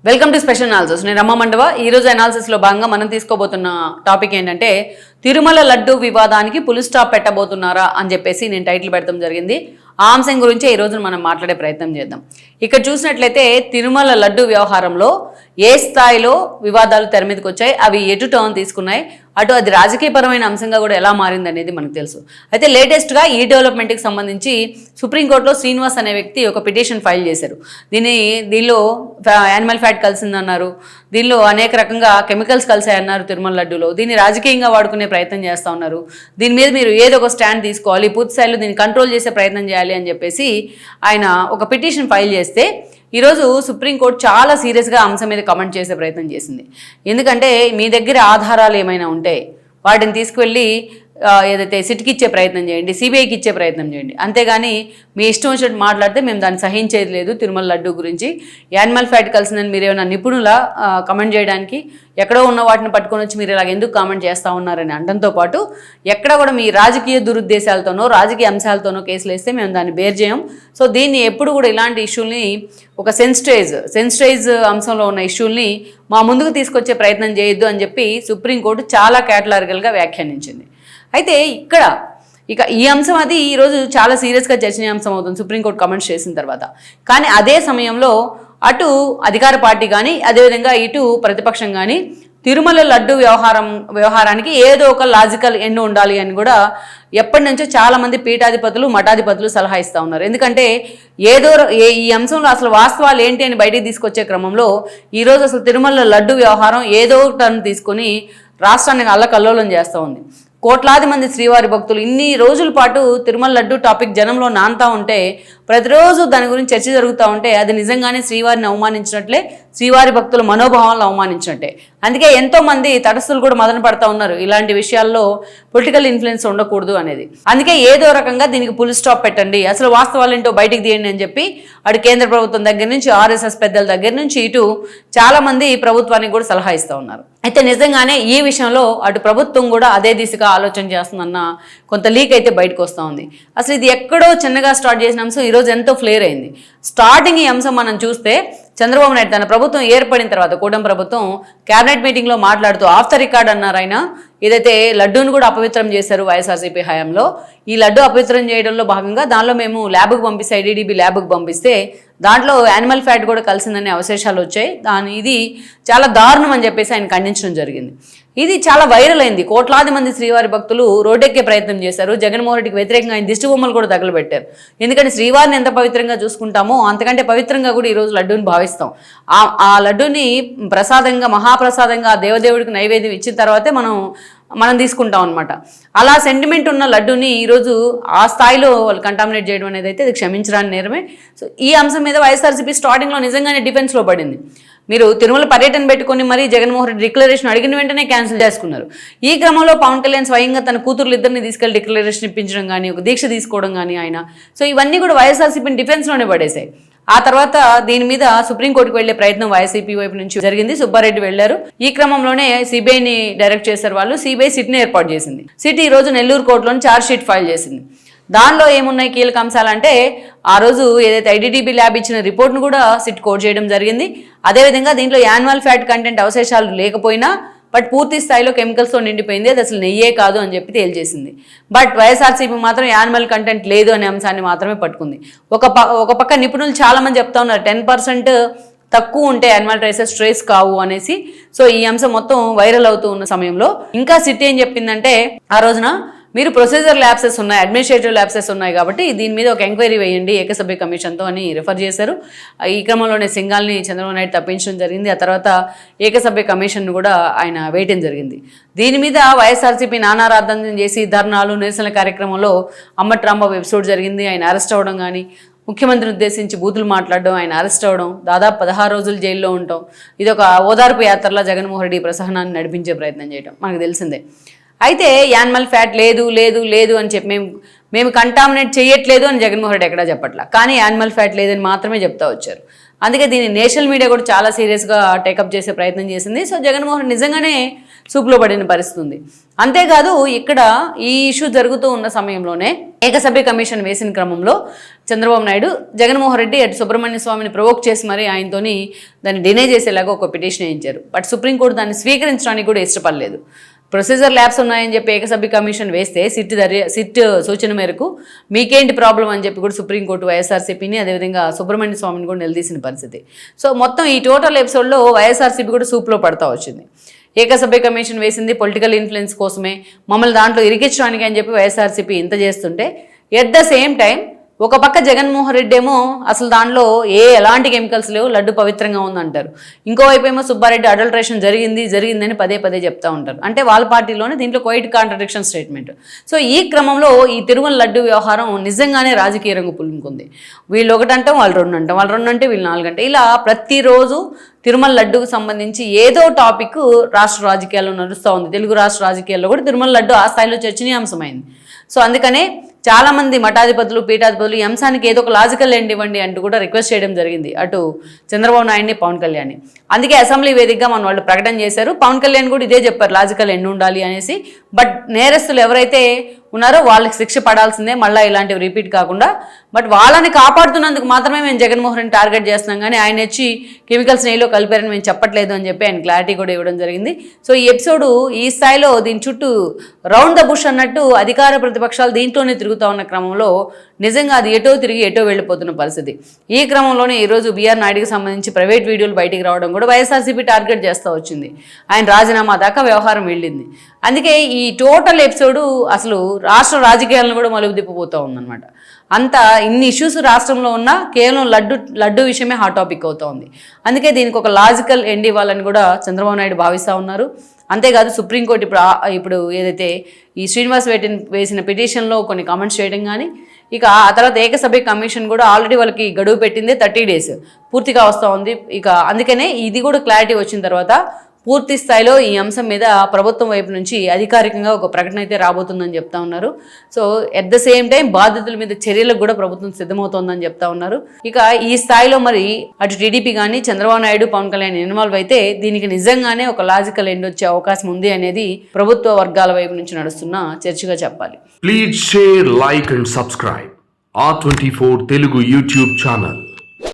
Welcome to special analysis. నేను రమ్మ మండవ. ఈరోజు అనాలిసిస్లో భాగంగా మనం తీసుకోబోతున్న టాపిక్ ఏంటంటే తిరుమల లడ్డు వివాదానికి పులి స్టాప్ పెట్టబోతున్నారా అని చెప్పేసి నేను టైటిల్ పెడతాం జరిగింది. ఆ అంశం గురించి ఈ రోజు మనం మాట్లాడే ప్రయత్నం చేద్దాం. ఇక్కడ చూసినట్లయితే తిరుమల లడ్డు వ్యవహారంలో ఏ స్థాయిలో వివాదాలు తెర మీదకి వచ్చాయి, అవి ఎటు టర్న్ తీసుకున్నాయి, అటు అది రాజకీయపరమైన అంశంగా కూడా ఎలా మారింది అనేది మనకు తెలుసు. అయితే లేటెస్ట్గా ఈ డెవలప్మెంట్కి సంబంధించి సుప్రీంకోర్టులో శ్రీనివాస్ అనే వ్యక్తి ఒక పిటిషన్ ఫైల్ చేశారు. దీనిలో యానిమల్ ఫ్యాట్ కలిసిందన్నారు, దీనిలో అనేక రకంగా కెమికల్స్ కలిసాయన్నారు తిరుమల లడ్డూలో. దీన్ని రాజకీయంగా వాడుకునే ప్రయత్నం చేస్తూ ఉన్నారు. దీని మీద మీరు ఏదో ఒక స్టాండ్ తీసుకోవాలి, పూర్తి స్థాయిలో దీన్ని కంట్రోల్ చేసే ప్రయత్నం చేయాలి అని చెప్పేసి ఆయన ఒక పిటిషన్ ఫైల్ చేస్తే ఈరోజు సుప్రీంకోర్టు చాలా సీరియస్గా అంశం మీద కమెంట్ చేసే ప్రయత్నం చేసింది. ఎందుకంటే మీ దగ్గర ఆధారాలు ఏమైనా ఉంటే వాటిని తీసుకువెళ్ళి ఏదైతే సిట్కి ఇచ్చే ప్రయత్నం చేయండి, సిబిఐకి ఇచ్చే ప్రయత్నం చేయండి. అంతేగాని మీ ఇష్టం వచ్చినట్టు మాట్లాడితే మేము దాన్ని సహించేది లేదు. తిరుమల లడ్డు గురించి యానిమల్ ఫ్యాట్ కలిసిందని మీరు ఏమైనా నిపుణుల కమెంట్ చేయడానికి ఎక్కడో ఉన్న వాటిని పట్టుకొని వచ్చి మీరు ఇలాగ ఎందుకు కామెంట్ చేస్తూ ఉన్నారని అనడంతో పాటు ఎక్కడ కూడా మీ రాజకీయ దురుద్దేశాలతోనో రాజకీయ అంశాలతోనో కేసులు వేస్తే మేము దాన్ని బేర్ చేయం. సో దీన్ని ఎప్పుడు కూడా ఇలాంటి ఇష్యూల్ని ఒక సెన్సిటైజ్ అంశంలో ఉన్న ఇష్యూల్ని మా ముందుకు తీసుకొచ్చే ప్రయత్నం చేయొద్దు అని చెప్పి సుప్రీంకోర్టు చాలా కేటలారికల్గా వ్యాఖ్యానించింది. అయితే ఇక ఈ అంశం అది ఈరోజు చాలా సీరియస్గా చర్చనీయాంశం అవుతుంది సుప్రీంకోర్టు కమెంట్స్ చేసిన తర్వాత. కానీ అదే సమయంలో అటు అధికార పార్టీ కానీ అదేవిధంగా ఇటు ప్రతిపక్షం కానీ తిరుమల లడ్డు వ్యవహారానికి ఏదో ఒక లాజికల్ ఎండ్ ఉండాలి అని కూడా ఎప్పటి నుంచో చాలామంది పీఠాధిపతులు మఠాధిపతులు సలహా ఇస్తూ ఉన్నారు. ఎందుకంటే ఈ అంశంలో అసలు వాస్తవాలు ఏంటి అని బయటికి తీసుకొచ్చే క్రమంలో ఈరోజు అసలు తిరుమల లడ్డు వ్యవహారం ఏదో టర్న్ తీసుకొని రాష్ట్రాన్ని అల్లకల్లోలం చేస్తూ ఉంది. కోట్లాది మంది శ్రీవారి భక్తులు ఇన్ని రోజుల పాటు తిరుమల లడ్డు టాపిక్ జనంలో నానుతూ ఉంటే, ప్రతిరోజు దాని గురించి చర్చ జరుగుతూ ఉంటే అది నిజంగానే శ్రీవారిని అవమానించినట్లే, శ్రీవారి భక్తుల మనోభావాలను అవమానించినట్టే. అందుకే ఎంతోమంది తటస్థులు కూడా మదన పడతా ఉన్నారు ఇలాంటి విషయాల్లో పొలిటికల్ ఇన్ఫ్లుయెన్స్ ఉండకూడదు అనేది. అందుకే ఏదో రకంగా దీనికి పులి స్టాప్ పెట్టండి, అసలు వాస్తవాలు ఏంటో బయటికి తీయండి అని చెప్పి అటు కేంద్ర ప్రభుత్వం దగ్గర నుంచి ఆర్ఎస్ఎస్ పెద్దల దగ్గర నుంచి ఇటు చాలామంది ప్రభుత్వానికి కూడా సలహా ఇస్తూ ఉన్నారు. అయితే నిజంగానే ఈ విషయంలో అటు ప్రభుత్వం కూడా అదే దిశగా ఆలోచన చేస్తుందన్న కొంత లీక్ అయితే బయటకు వస్తూ ఉంది. అసలు ఇది ఎక్కడో చిన్నగా స్టార్ట్ చేసిన అంశం ఈరోజు ఎంతో ఫ్లేర్ అయింది. స్టార్టింగ్ ఈ అంశం మనం చూస్తే చంద్రబాబు నాయుడు తన ప్రభుత్వం ఏర్పడిన తర్వాత కూటమి ప్రభుత్వం క్యాబినెట్ మీటింగ్లో మాట్లాడుతూ ఆఫ్ ద రికార్డ్ అన్నారు ఆయన, ఏదైతే లడ్డూను కూడా అపవిత్రం చేశారు వైఎస్ఆర్సీపీ హయాంలో, ఈ లడ్డు అపవిత్రం చేయడంలో భాగంగా దానిలో మేము ల్యాబ్కు పంపిస్తే ఐడీడీబీ ల్యాబ్కు పంపిస్తే దాంట్లో యానిమల్ ఫ్యాట్ కూడా కలిసిందనే అవశేషాలు వచ్చాయి. ఇది చాలా దారుణం అని చెప్పేసి ఆయన ఖండించడం జరిగింది. ఇది చాలా వైరల్ అయింది. కోట్లాది మంది శ్రీవారి భక్తులు రోడ్డెక్కే ప్రయత్నం చేశారు. జగన్మోహన్ రెడ్డికి వ్యతిరేకంగా ఆయన దిష్టి బొమ్మలు కూడా తగలబెట్టారు. ఎందుకంటే శ్రీవారిని ఎంత పవిత్రంగా చూసుకుంటామో అంతకంటే పవిత్రంగా కూడా ఈరోజు లడ్డూని భావిస్తాం. ఆ లడ్డూని ప్రసాదంగా మహాప్రసాదంగా దేవదేవుడికి నైవేద్యం ఇచ్చిన తర్వాతే మనం తీసుకుంటాం అనమాట. అలా సెంటిమెంట్ ఉన్న లడ్డూని ఈరోజు ఆ స్థాయిలో వాళ్ళు కంటామినేట్ చేయడం అనేది అయితే ఇది క్షమించరాని నేరమే. సో ఈ అంశం మీద వైఎస్ఆర్సీపీ స్టార్టింగ్లో నిజంగానే డిఫెన్స్లో పడింది. మీరు తిరుమల పర్యటన పెట్టుకొని మరీ జగన్మోహన్ రెడ్డి డిక్లరేషన్ అడిగిన వెంటనే క్యాన్సిల్ చేసుకున్నారు. ఈ క్రమంలో పవన్ కళ్యాణ్ స్వయంగా తన కూతుర్లు ఇద్దరిని తీసుకెళ్లి డిక్లరేషన్ ఇప్పించడం కానీ ఒక దీక్ష తీసుకోవడం కానీ ఆయన, సో ఇవన్నీ కూడా వైఎస్ఆర్సీపీని డిఫెన్స్లోనే పడేశాయి. ఆ తర్వాత దీని మీద సుప్రీంకోర్టుకు వెళ్లే ప్రయత్నం వైసీపీ వైపు నుంచి జరిగింది. సుబ్బారెడ్డి వెళ్లారు. ఈ క్రమంలోనే సిబిఐని డైరెక్ట్ చేశారు వాళ్ళు. సిబిఐ సిట్ని ఏర్పాటు చేసింది. సిట్ ఈ రోజు నెల్లూరు కోర్టులోని ఛార్జ్ షీట్ ఫైల్ చేసింది. దానిలో ఏమున్నాయి కీలక అంశాలంటే, ఆ రోజు ఏదైతే ఐడీడీబీ ల్యాబ్ ఇచ్చిన రిపోర్ట్ను కూడా సిట్ కోట్ చేయడం జరిగింది. అదేవిధంగా దీంట్లో యాన్యువల్ ఫ్యాట్ కంటెంట్ అవశేషాలు లేకపోయినా బట్ పూర్తి స్థాయిలో కెమికల్స్తో నిండిపోయింది, అది అసలు నెయ్యే కాదు అని చెప్పి తేల్చేసింది. బట్ వైఎస్ఆర్సీపీ మాత్రం యానిమల్ కంటెంట్ లేదు అనే అంశాన్ని మాత్రమే పట్టుకుంది. ఒక పక్క నిపుణులు చాలామంది చెప్తా ఉన్నారు 10% తక్కువ ఉంటే యానిమల్ ట్రేసెస్ ట్రేస్ కావు అనేసి. సో ఈ అంశం మొత్తం వైరల్ అవుతూ ఉన్న సమయంలో ఇంకా సిట్ ఏం చెప్పిందంటే, ఆ రోజున మీరు ప్రొసీజర్ ల్యాబ్సెస్ ఉన్నాయి, అడ్మినిస్ట్రేటివ్ ల్యాబ్సెస్ ఉన్నాయి కాబట్టి దీని మీద ఒక ఎంక్వైరీ వేయండి ఏకసభ్య కమిషన్తో అని రిఫర్ చేశారు. ఈ క్రమంలోనే సింగాల్ని చంద్రబాబు నాయుడు తప్పించడం జరిగింది. ఆ తర్వాత ఏకసభ్య కమిషన్ కూడా ఆయన వేయటం జరిగింది. దీని మీద వైఎస్ఆర్సీపీ నానారాధన చేసి ధర్నాలు నిరసన కార్యక్రమంలో అమ్మటి రాంబాబు ఎపిసోడ్ జరిగింది. ఆయన అరెస్ట్ అవ్వడం కానీ, ముఖ్యమంత్రిని ఉద్దేశించి బూతులు మాట్లాడడం, ఆయన అరెస్ట్ అవ్వడం, దాదాపు 16 రోజులు జైల్లో ఉండటం, ఇది ఒక ఓదార్పు యాత్రలా జగన్మోహన్ రెడ్డి ప్రసహనాన్ని నడిపించే ప్రయత్నం చేయడం మనకు తెలిసిందే. అయితే యానిమల్ ఫ్యాట్ లేదు లేదు లేదు అని చెప్పి మేము కంటామినేట్ చేయట్లేదు అని జగన్మోహన్ రెడ్డి ఎక్కడా చెప్పట్లా, కానీ యానిమల్ ఫ్యాట్ లేదని మాత్రమే చెప్తా వచ్చారు. అందుకే దీన్ని నేషనల్ మీడియా కూడా చాలా సీరియస్గా టేకప్ చేసే ప్రయత్నం చేసింది. సో జగన్మోహన్ రెడ్డి నిజంగానే సూపులో పడిన పరిస్థితి ఉంది. అంతేకాదు ఇక్కడ ఈ ఇష్యూ జరుగుతూ ఉన్న సమయంలోనే ఏకసభ్య కమిషన్ వేసిన క్రమంలో చంద్రబాబు నాయుడు జగన్మోహన్ రెడ్డి అటు సుబ్రహ్మణ్య స్వామిని ప్రొవోక్ చేసి మరి ఆయనతోని దాన్ని డినే చేసేలాగా ఒక పిటిషన్ వేయించారు. బట్ సుప్రీంకోర్టు దాన్ని స్వీకరించడానికి కూడా ఇష్టపడలేదు. ప్రొసీజర్ ల్యాబ్స్ ఉన్నాయని చెప్పి ఏకసభ్య కమిషన్ వేస్తే సిట్ సూచన మేరకు మీకేంటి ప్రాబ్లం అని చెప్పి కూడా సుప్రీంకోర్టు వైఎస్ఆర్సీపీని అదేవిధంగా సుబ్రహ్మణ్య స్వామిని కూడా నిలదీసిన పరిస్థితి. సో మొత్తం ఈ టోటల్ ఎపిసోడ్లో వైఎస్ఆర్సీపీ కూడా సూప్లో పడతా వచ్చింది. ఏకసభ్య కమిషన్ వేసింది పొలిటికల్ ఇన్ఫ్లుయెన్స్ కోసమే, మమ్మల్ని దాంట్లో ఇరికించడానికి అని చెప్పి వైఎస్ఆర్సీపీ ఇంత చేస్తుంటే ఎట్ ద సేమ్ టైం ఒక పక్క జగన్మోహన్ రెడ్డి ఏమో అసలు దాంట్లో ఎలాంటి కెమికల్స్ లేవు, లడ్డు పవిత్రంగా ఉందంటారు. ఇంకోవైపు ఏమో సుబ్బారెడ్డి అడల్ట్రేషన్ జరిగిందని పదే చెప్తా ఉంటారు. అంటే వాళ్ళ పార్టీలోనే దీంట్లో క్వైట్ కాంట్రడిక్షన్ స్టేట్మెంట్. సో ఈ క్రమంలో ఈ తిరుమల లడ్డు వ్యవహారం నిజంగానే రాజకీయ రంగు పులుముకుంది. వీళ్ళు ఒకటంటాం, వాళ్ళు రెండు అంటే వీళ్ళు 4 అంటే ఇలా ప్రతిరోజు తిరుమల లడ్డుకు సంబంధించి ఏదో టాపిక్ రాష్ట్ర రాజకీయాల్లో నడుస్తూ ఉంది. తెలుగు రాష్ట్ర రాజకీయాల్లో కూడా తిరుమల లడ్డు ఆ స్థాయిలో చర్చనీయాంశమైంది. సో అందుకనే చాలామంది మఠాధిపతులు పీఠాధిపతులు ఈ అంశానికి ఏదో ఒక లాజికల్ ఎండ్ ఇవ్వండి అంటూ కూడా రిక్వెస్ట్ చేయడం జరిగింది అటు చంద్రబాబు నాయుడిని, పవన్ కళ్యాణ్ని. అందుకే అసెంబ్లీ వేదికగా మన వాళ్ళు ప్రకటన చేశారు. పవన్ కళ్యాణ్ కూడా ఇదే చెప్పారు, లాజికల్ ఎండ్ ఉండాలి అనేసి. బట్ నేరస్తులు ఎవరైతే ఉన్నారో వాళ్ళకి శిక్ష పడాల్సిందే, మళ్ళీ ఇలాంటివి రిపీట్ కాకుండా. బట్ వాళ్ళని కాపాడుతున్నందుకు మాత్రమే మేము జగన్మోహన్ రెడ్డిని టార్గెట్ చేస్తున్నాం, కానీ ఆయన వచ్చి కెమికల్స్ నెయ్యిలో కలిపారని మేము చెప్పట్లేదు అని చెప్పి ఆయన క్లారిటీ కూడా ఇవ్వడం జరిగింది. సో ఈ ఎపిసోడ్ ఈ స్థాయిలో దీని చుట్టూ రౌండ్ ద బుష్ అన్నట్టు అధికార ప్రతిపక్షాలు దీంట్లోనే తిరుగుతూ ఉన్న క్రమంలో నిజంగా అది ఎటో తిరిగి ఎటో వెళ్ళిపోతున్న పరిస్థితి. ఈ క్రమంలోనే ఈరోజు బీఆర్ నాయుడికి సంబంధించి ప్రైవేట్ వీడియోలు బయటికి రావడం కూడా వైఎస్ఆర్సీపీ టార్గెట్ చేస్తూ వచ్చింది. ఆయన రాజీనామా దాకా వ్యవహారం వెళ్ళింది. అందుకే ఈ టోటల్ ఎపిసోడు అసలు రాష్ట్ర రాజకీయాలను కూడా మలుపు తిప్పిపోతూ ఉందన్నమాట. అంతా ఇన్ని ఇష్యూస్ రాష్ట్రంలో ఉన్నా కేవలం లడ్డు విషయమే హాట్ టాపిక్ అవుతూ ఉంది. అందుకే దీనికి ఒక లాజికల్ ఎండ్ ఇవ్వాలని కూడా చంద్రబాబు నాయుడు భావిస్తూ ఉన్నారు. అంతేకాదు సుప్రీంకోర్టు ఇప్పుడు ఏదైతే ఈ శ్రీనివాస్ వేసిన పిటిషన్లో కొన్ని కామెంట్స్ చేయడం కానీ, ఇక ఆ తర్వాత ఏకసభ్య కమిషన్ కూడా ఆల్రెడీ వాళ్ళకి గడువు పెట్టిందే 30 days పూర్తిగా వస్తూ ఉంది. ఇక అందుకనే ఇది కూడా క్లారిటీ వచ్చిన తర్వాత పూర్తి స్థాయిలో ఈ అంశం మీద ప్రభుత్వం వైపు నుంచి అధికారికంగా ఒక ప్రకటన అయితే రాబోతుందని చెప్తా ఉన్నారు. So at the same time బాధితుల మీద చర్యలకు కూడా ప్రభుత్వం సిద్ధమవుతోందని చెప్తా ఉన్నారు. ఇక ఈ స్థాయిలో మరి అటు టీడీపీ కానీ చంద్రబాబు నాయుడు, పవన్ కళ్యాణ్ ఇన్వాల్వ్ అయితే దీనికి నిజంగానే ఒక లాజికల్ ఎండ్ వచ్చే అవకాశం ఉంది అనేది ప్రభుత్వ వర్గాల వైపు నుంచి నడుస్తున్న చర్చగా చెప్పాలి. Please share, like and subscribe R24 Telugu YouTube channel.